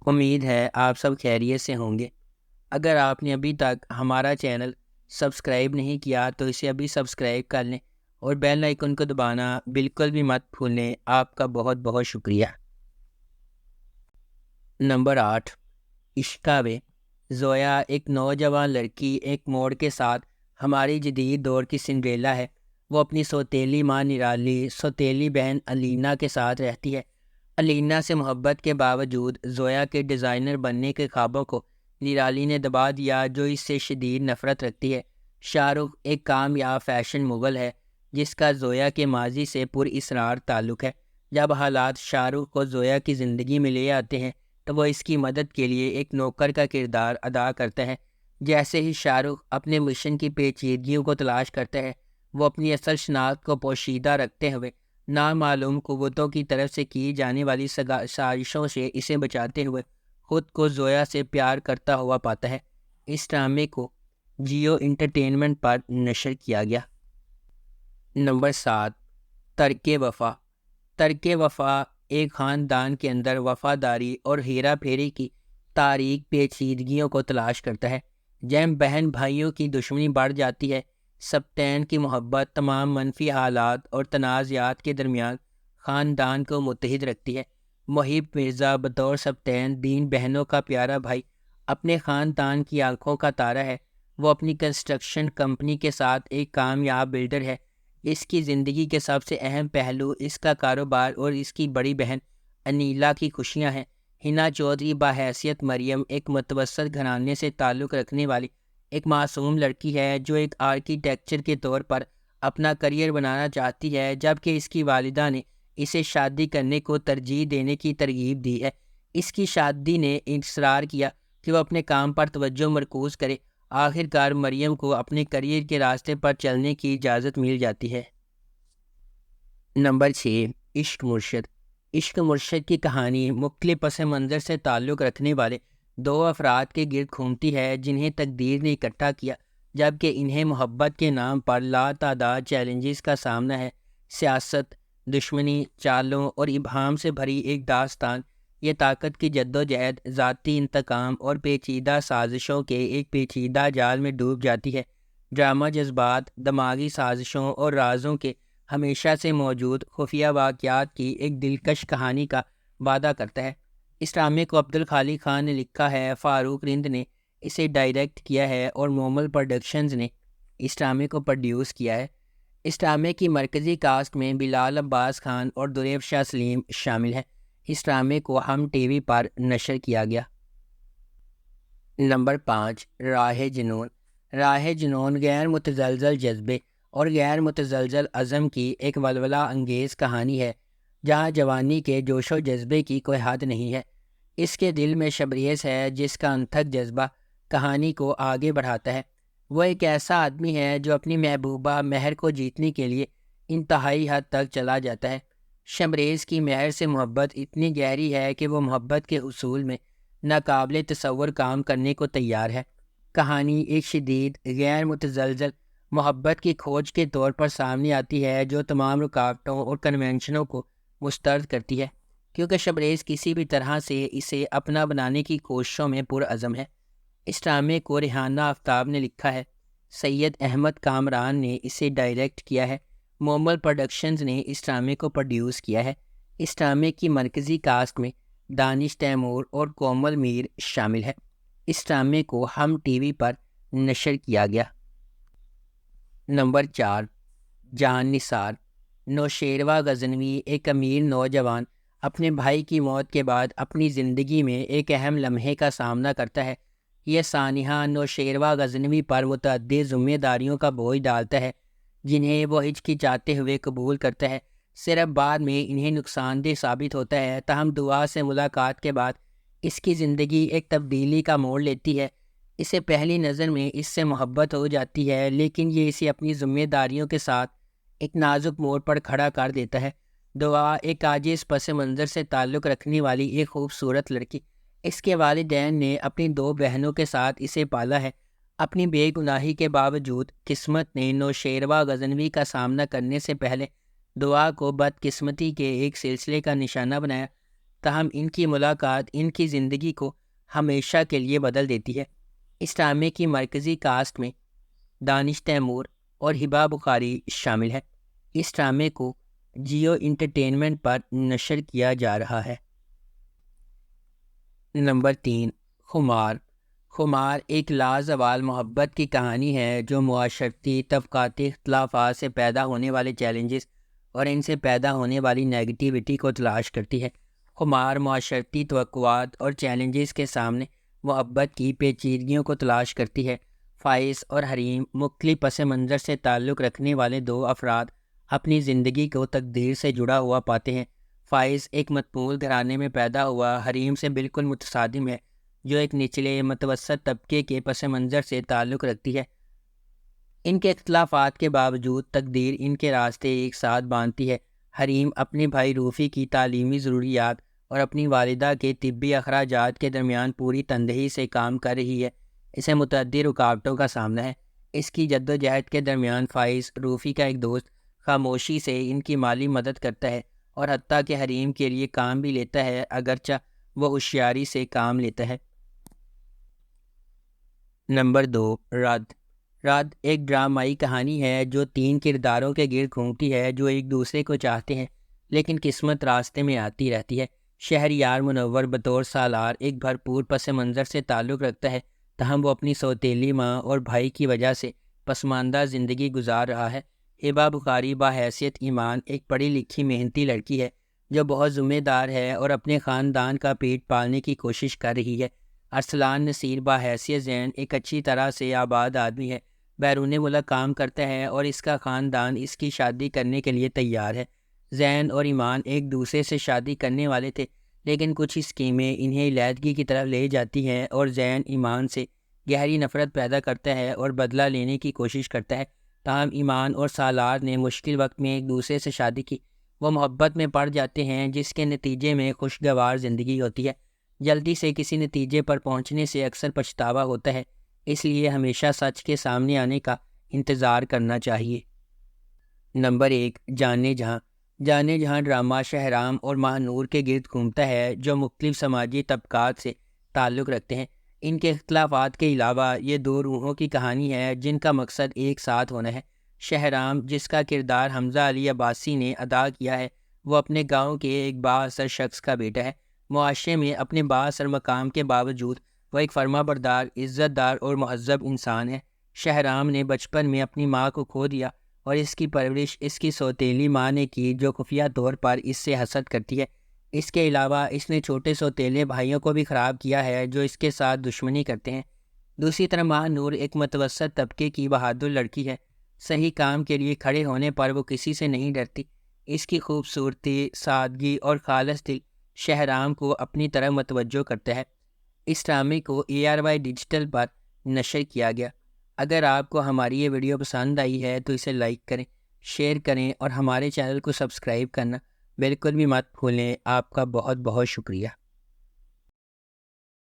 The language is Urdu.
امید ہے آپ سب خیریت سے ہوں گے۔ اگر آپ نے ابھی تک ہمارا چینل سبسکرائب نہیں کیا تو اسے ابھی سبسکرائب کر لیں اور بیل آئیکن کو دبانا بالکل بھی مت بھولیں۔ آپ کا بہت بہت شکریہ۔ نمبر 8، عشقاوے۔ زویا ایک نوجوان لڑکی ایک موڑ کے ساتھ ہماری جدید دور کی سنڈریلا ہے۔ وہ اپنی سوتیلی ماں نرالی، سوتیلی بہن الینا کے ساتھ رہتی ہے۔ الینا سے محبت کے باوجود زویا کے ڈیزائنر بننے کے خوابوں کو نرالی نے دبا دیا، جو اس سے شدید نفرت رکھتی ہے۔ شاہ رخ ایک کامیاب فیشن مغل ہے جس کا زویا کے ماضی سے پر اسرار تعلق ہے۔ جب حالات شاہ رخ کو زویا کی زندگی میں لے آتے ہیں تو وہ اس کی مدد کے لیے ایک نوکر کا کردار ادا کرتا ہے۔ جیسے ہی شاہ رخ اپنے مشن کی پیچیدگیوں کو تلاش کرتا ہے، وہ اپنی اصل شناخت کو پوشیدہ رکھتے ہوئے نامعلوم قوتوں کی طرف سے کی جانے والی سازشوں سے اسے بچاتے ہوئے خود کو زویا سے پیار کرتا ہوا پاتا ہے۔ اس ڈرامے کو جیو انٹرٹینمنٹ پر نشر کیا گیا۔ نمبر 7، ترک وفا۔ ترک وفا ایک خاندان کے اندر وفاداری اور ہیرا پھیری کی تاریک پیچیدگیوں کو تلاش کرتا ہے۔ جب بہن بھائیوں کی دشمنی بڑھ جاتی ہے، سبٹین کی محبت تمام منفی حالات اور تنازعات کے درمیان خاندان کو متحد رکھتی ہے۔ محب مرزا بطور سبٹین 3 بہنوں کا پیارا بھائی اپنے خاندان کی آنکھوں کا تارا ہے۔ وہ اپنی کنسٹرکشن کمپنی کے ساتھ ایک کامیاب بلڈر ہے۔ اس کی زندگی کے سب سے اہم پہلو اس کا کاروبار اور اس کی بڑی بہن انیلا کی خوشیاں ہیں۔ ہنا چودھری بحیثیت مریم ایک متوسط گھرانے سے تعلق رکھنے والی ایک معصوم لڑکی ہے جو ایک آرکیٹیکچر کے طور پر اپنا کریئر بنانا چاہتی ہے، جبکہ اس کی والدہ نے اسے شادی کرنے کو ترجیح دینے کی ترغیب دی ہے۔ اس کی شادی نے اصرار کیا کہ وہ اپنے کام پر توجہ مرکوز کرے۔ آخر کار مریم کو اپنے کریئر کے راستے پر چلنے کی اجازت مل جاتی ہے۔ نمبر 6، عشق مرشد۔ عشق مرشد کی کہانی مختلف پس منظر سے تعلق رکھنے والے 2 افراد کے گرد گھومتی ہے جنہیں تقدیر نے اکٹھا کیا، جبکہ انہیں محبت کے نام پر لاتعداد چیلنجز کا سامنا ہے۔ سیاست، دشمنی، چالوں اور ابہام سے بھری ایک داستان، یہ طاقت کی جدوجہد، ذاتی انتقام اور پیچیدہ سازشوں کے ایک پیچیدہ جال میں ڈوب جاتی ہے۔ ڈرامہ جذبات، دماغی سازشوں اور رازوں کے ہمیشہ سے موجود خفیہ واقعات کی ایک دلکش کہانی کا وعدہ کرتا ہے۔ اس ڈرامے کو عبدالخالق خان نے لکھا ہے، فاروق رند نے اسے ڈائریکٹ کیا ہے اور مومل پروڈکشنز نے اس ڈرامے کو پروڈیوس کیا ہے۔ اس ڈرامے کی مرکزی کاسٹ میں بلال عباس خان اور دریب شاہ سلیم شامل ہیں۔ اس ڈرامے کو ہم ٹی وی پر نشر کیا گیا۔ نمبر 5، راہ جنون۔ راہ جنون غیر متزلزل جذبے اور غیر متزلزل عزم کی ایک ولولہ انگیز کہانی ہے جہاں جوانی کے جوش و جذبے کی کوئی حد نہیں ہے۔ اس کے دل میں شبریز ہے جس کا انتھک جذبہ کہانی کو آگے بڑھاتا ہے۔ وہ ایک ایسا آدمی ہے جو اپنی محبوبہ مہر کو جیتنے کے لیے انتہائی حد تک چلا جاتا ہے۔ شبریز کی مہر سے محبت اتنی گہری ہے کہ وہ محبت کے حصول میں ناقابل تصور کام کرنے کو تیار ہے۔ کہانی ایک شدید غیر متزلزل محبت کی کھوج کے طور پر سامنے آتی ہے جو تمام رکاوٹوں اور کنونشنوں کو مسترد کرتی ہے، کیونکہ شبریز کسی بھی طرح سے اسے اپنا بنانے کی کوششوں میں پرعزم ہے۔ اس ڈرامے کو ریحانہ آفتاب نے لکھا ہے، سید احمد کامران نے اسے ڈائریکٹ کیا ہے، مومل پروڈکشنز نے اس ڈرامے کو پروڈیوس کیا ہے۔ اس ڈرامے کی مرکزی کاسٹ میں دانش تیمور اور کومل میر شامل ہے۔ اس ڈرامے کو ہم ٹی وی پر نشر کیا گیا۔ نمبر 4، جان نثار۔ نوشیروہ غزنوی ایک امیر نوجوان اپنے بھائی کی موت کے بعد اپنی زندگی میں ایک اہم لمحے کا سامنا کرتا ہے۔ یہ سانحہ نوشیروہ غزنوی پر متعدد ذمہ داریوں کا بوجھ ڈالتا ہے جنہیں وہ ہچکچاتے ہوئے قبول کرتا ہے، صرف بعد میں انہیں نقصان دہ ثابت ہوتا ہے۔ تاہم دعا سے ملاقات کے بعد اس کی زندگی ایک تبدیلی کا موڑ لیتی ہے۔ اسے پہلی نظر میں اس سے محبت ہو جاتی ہے، لیکن یہ اسے اپنی ذمہ داریوں کے ساتھ ایک نازک موڑ پر کھڑا کر دیتا ہے۔ دعا ایک عاجز پس منظر سے تعلق رکھنے والی ایک خوبصورت لڑکی، اس کے والدین نے اپنی 2 بہنوں کے ساتھ اسے پالا ہے۔ اپنی بے گناہی کے باوجود قسمت نے نوشیروہ غزنوی کا سامنا کرنے سے پہلے دعا کو بدقسمتی کے ایک سلسلے کا نشانہ بنایا۔ تاہم ان کی ملاقات ان کی زندگی کو ہمیشہ کے لیے بدل دیتی ہے۔ اس ڈرامے کی مرکزی کاسٹ میں دانش تیمور اور ہبہ بخاری شامل ہے۔ اس ڈرامے کو جیو انٹرٹینمنٹ پر نشر کیا جا رہا ہے۔ نمبر 3، خمار۔ خمار ایک لازوال محبت کی کہانی ہے جو معاشرتی طبقاتی اختلافات سے پیدا ہونے والے چیلنجز اور ان سے پیدا ہونے والی نیگیٹیوٹی کو تلاش کرتی ہے۔ خمار معاشرتی توقعات اور چیلنجز کے سامنے محبت کی پیچیدگیوں کو تلاش کرتی ہے۔ فائز اور حریم مختلف پس منظر سے تعلق رکھنے والے دو افراد اپنی زندگی کو تقدیر سے جڑا ہوا پاتے ہیں۔ فائز ایک مقبول گھرانے میں پیدا ہوا حریم سے بالکل متصادم ہے، جو ایک نچلے متوسط طبقے کے پس منظر سے تعلق رکھتی ہے۔ ان کے اختلافات کے باوجود تقدیر ان کے راستے ایک ساتھ باندھتی ہے۔ حریم اپنے بھائی روفی کی تعلیمی ضروریات اور اپنی والدہ کے طبی اخراجات کے درمیان پوری تندہی سے کام کر رہی ہے۔ اسے متعدد رکاوٹوں کا سامنا ہے۔ اس کی جدوجہد کے درمیان فائز، روفی کا ایک دوست، خاموشی سے ان کی مالی مدد کرتا ہے اور حتیٰ کہ حریم کے لیے کام بھی لیتا ہے، اگرچہ وہ ہوشیاری سے کام لیتا ہے۔ نمبر 2، رد۔ رد ایک ڈرامائی کہانی ہے جو 3 کرداروں کے گرد گھومتی ہے جو ایک دوسرے کو چاہتے ہیں لیکن قسمت راستے میں آتی رہتی ہے۔ شہریار منور بطور سالار ایک بھرپور پس منظر سے تعلق رکھتا ہے، تاہم وہ اپنی سوتیلی ماں اور بھائی کی وجہ سے پسماندہ زندگی گزار رہا ہے۔ ہبہ بخاری بحیثیت ایمان ایک پڑھی لکھی محنتی لڑکی ہے جو بہت ذمہ دار ہے اور اپنے خاندان کا پیٹ پالنے کی کوشش کر رہی ہے۔ ارسلان نصیر بحیثیت زین ایک اچھی طرح سے آباد آدمی ہے، بیرون ملک کام کرتا ہے اور اس کا خاندان اس کی شادی کرنے کے لیے تیار ہے۔ زین اور ایمان ایک دوسرے سے شادی کرنے والے تھے، لیکن کچھ اسکیمیں انہیں علیحدگی کی طرف لے جاتی ہیں اور زین ایمان سے گہری نفرت پیدا کرتا ہے اور بدلہ لینے کی کوشش کرتا ہے۔ تاہم ایمان اور سالار نے مشکل وقت میں ایک دوسرے سے شادی کی۔ وہ محبت میں پڑ جاتے ہیں جس کے نتیجے میں خوشگوار زندگی ہوتی ہے۔ جلدی سے کسی نتیجے پر پہنچنے سے اکثر پچھتاوا ہوتا ہے، اس لیے ہمیشہ سچ کے سامنے آنے کا انتظار کرنا چاہیے۔ نمبر 1، جانے جہاں۔ جانے جہاں ڈرامہ شہرام اور ماہ نور کے گرد گھومتا ہے جو مختلف سماجی طبقات سے تعلق رکھتے ہیں۔ ان کے اختلافات کے علاوہ یہ 2 روحوں کی کہانی ہے جن کا مقصد ایک ساتھ ہونا ہے۔ شہرام، جس کا کردار حمزہ علی عباسی نے ادا کیا ہے، وہ اپنے گاؤں کے ایک بااثر شخص کا بیٹا ہے۔ معاشرے میں اپنے بااثر مقام کے باوجود وہ ایک فرما بردار، عزت دار اور مہذب انسان ہے۔ شہرام نے بچپن میں اپنی ماں کو کھو دیا اور اس کی پرورش اس کی سوتیلی ماں نے کی جو خفیہ طور پر اس سے حسد کرتی ہے۔ اس کے علاوہ اس نے چھوٹے سوتیلے بھائیوں کو بھی خراب کیا ہے جو اس کے ساتھ دشمنی کرتے ہیں۔ دوسری طرف ماہ نور ایک متوسط طبقے کی بہادر لڑکی ہے۔ صحیح کام کے لیے کھڑے ہونے پر وہ کسی سے نہیں ڈرتی۔ اس کی خوبصورتی، سادگی اور خالص دل شہرام کو اپنی طرف متوجہ کرتا ہے۔ اس ڈرامے کو ARY ڈیجیٹل پر نشر کیا گیا۔ اگر آپ کو ہماری یہ ویڈیو پسند آئی ہے تو اسے لائک کریں، شیئر کریں اور ہمارے چینل کو سبسکرائب کرنا بالکل بھی مت بھولیں۔ آپ کا بہت بہت شکریہ۔